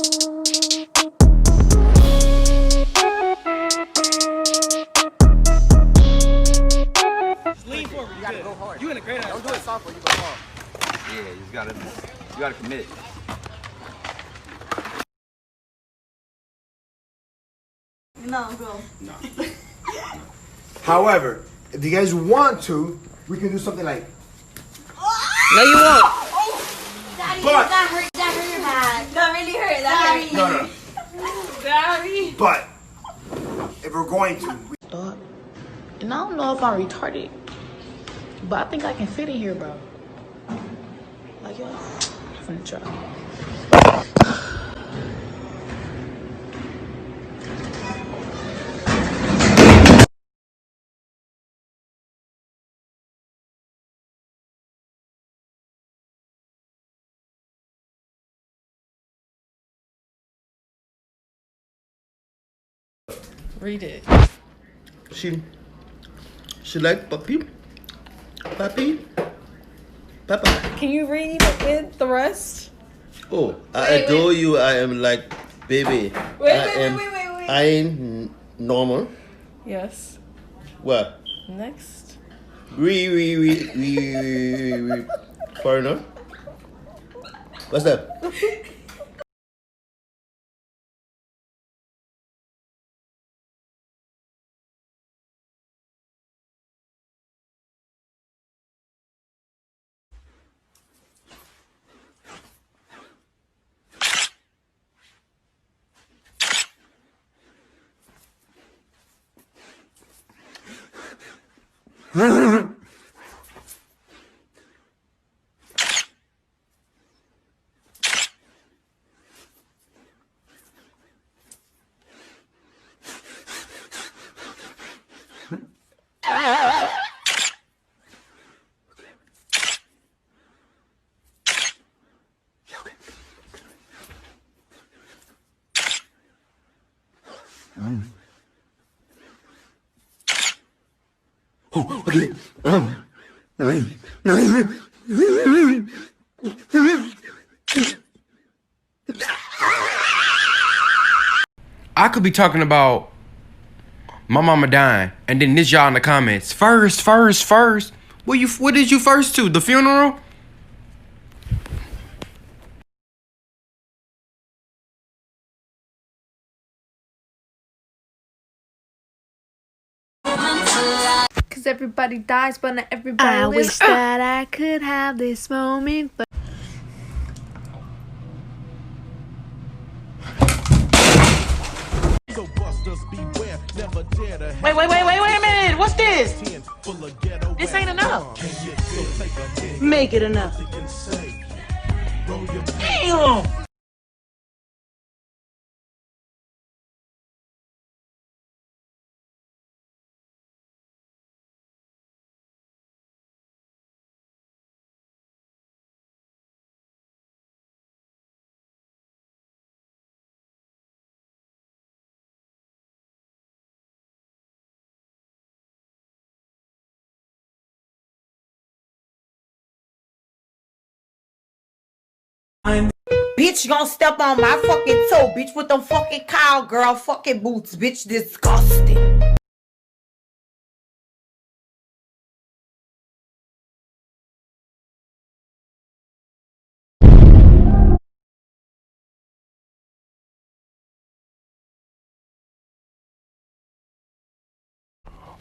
Lean forward. You gotta go hard. You in a great ass. Don't do it soft or you go hard. Yeah, you gotta commit. No, go. No. However, if you guys want to, we can do something like. No, you won't. Daddy, But- that hurt your back. That really hurt. That hurt. No. Daddy. But if we're going to, Dog. And I don't know if I'm retarded, but I think I can fit in here, bro. Like, yo, I'm finna try. Read it. She like puppy. Papa. Can you read it, the rest? Oh, I adore you. I am like baby. Wait. I ain't normal. Yes. What? Next. We. Foreigner. What's that? Oh, okay. I could be talking about my mama dying, and then this y'all in the comments. First. What did you first to? The funeral? Cause everybody dies, but not everybody I lives. wish that I could have this moment, but Wait a minute. What's this? This ain't enough. Make it enough. Damn! Bitch, you gonna step on my fucking toe, bitch, with them fucking cowgirl fucking boots, bitch, disgusting.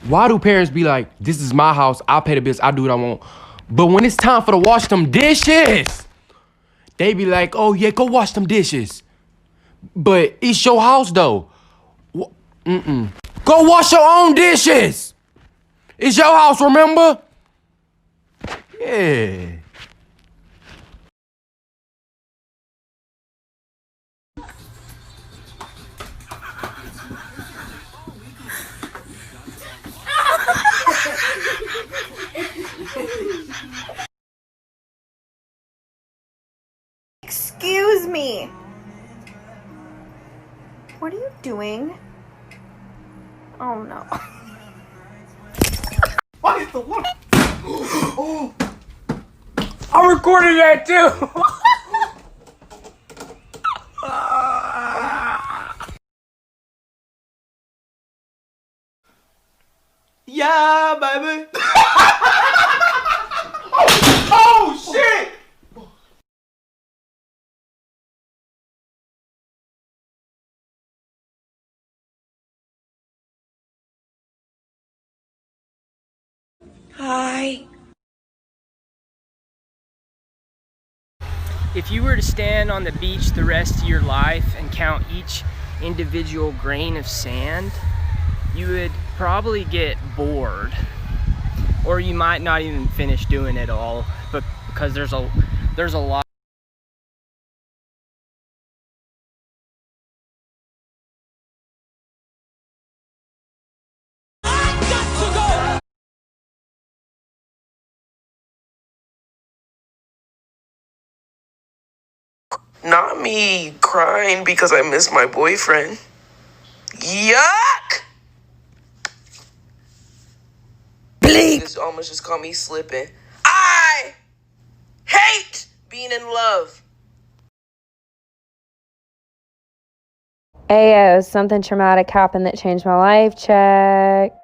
Why do parents be like, this is my house, I'll pay the bills, I'll do what I want. But when it's time for to wash them dishes, they be like, oh yeah, go wash them dishes. But it's your house though. Go wash your own dishes. It's your house, remember? Yeah. Excuse me. What are you doing? Oh no. What is the one? Oh. I recorded that too. Yeah, baby. Oh, shit. Hi. If you were to stand on the beach the rest of your life and count each individual grain of sand, you would probably get bored, or you might not even finish doing it all, but because there's a lot. Not me crying because I miss my boyfriend. Yuck! Bleep! This almost just caught me slipping. I hate being in love. Ayo, something traumatic happened that changed my life. Check.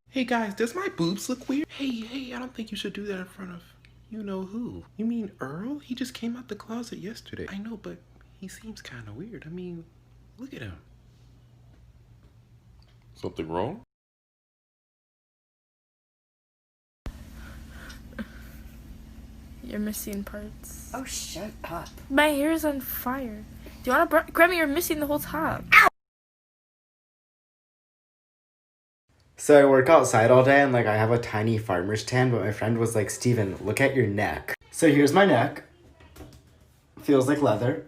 Hey guys, does my boobs look weird? Hey, I don't think you should do that in front of you know who. You mean Earl? He just came out the closet yesterday. I know, but he seems kind of weird. I mean, look at him. Something wrong? You're missing parts. Oh, shut up. My hair is on fire. Do you want to grab me? You're missing the whole top. Ow! So I work outside all day and like I have a tiny farmer's tan, but my friend was like, Steven, look at your neck. So here's my neck. Feels like leather.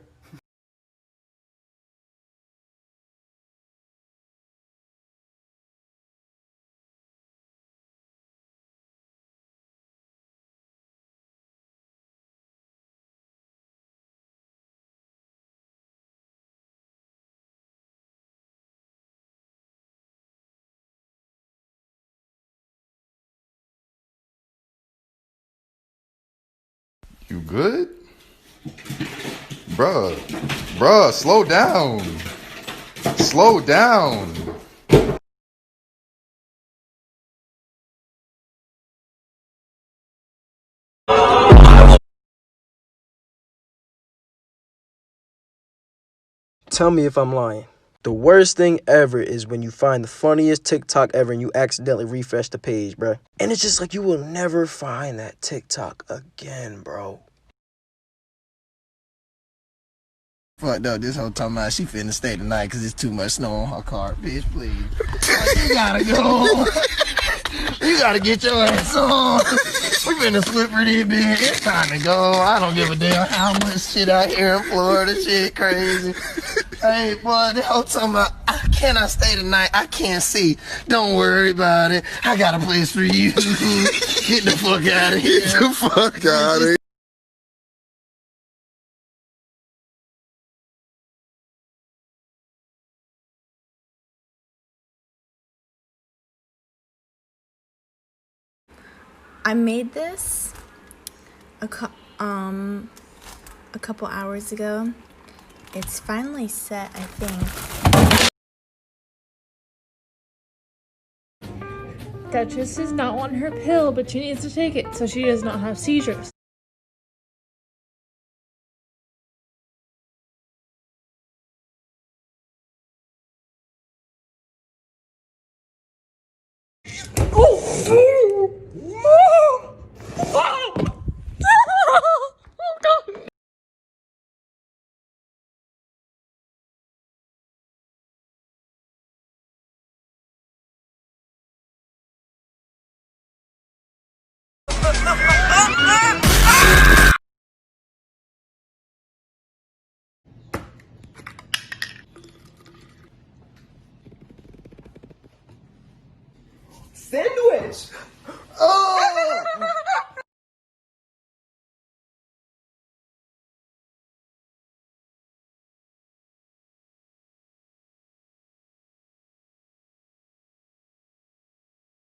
You good? Bruh, slow down. Slow down. Tell me if I'm lying. The worst thing ever is when you find the funniest TikTok ever and you accidentally refresh the page, bruh. And it's just like you will never find that TikTok again, bro. Fucked up this whole time about she finna stay tonight because it's too much snow on her car. Bitch, please. Like, you gotta go. You gotta get your ass on. We finna split for this bitch. It's time to go. I don't give a damn how much shit out here in Florida. Shit crazy. Hey, boy, the whole time about, can I stay tonight? I can't see. Don't worry about it. I got a place for you. Get the fuck out of here. Get the fuck out of here. I made this a couple hours ago. It's finally set, I think. Duchess does not want her pill, but she needs to take it so she does not have seizures. Sandwich!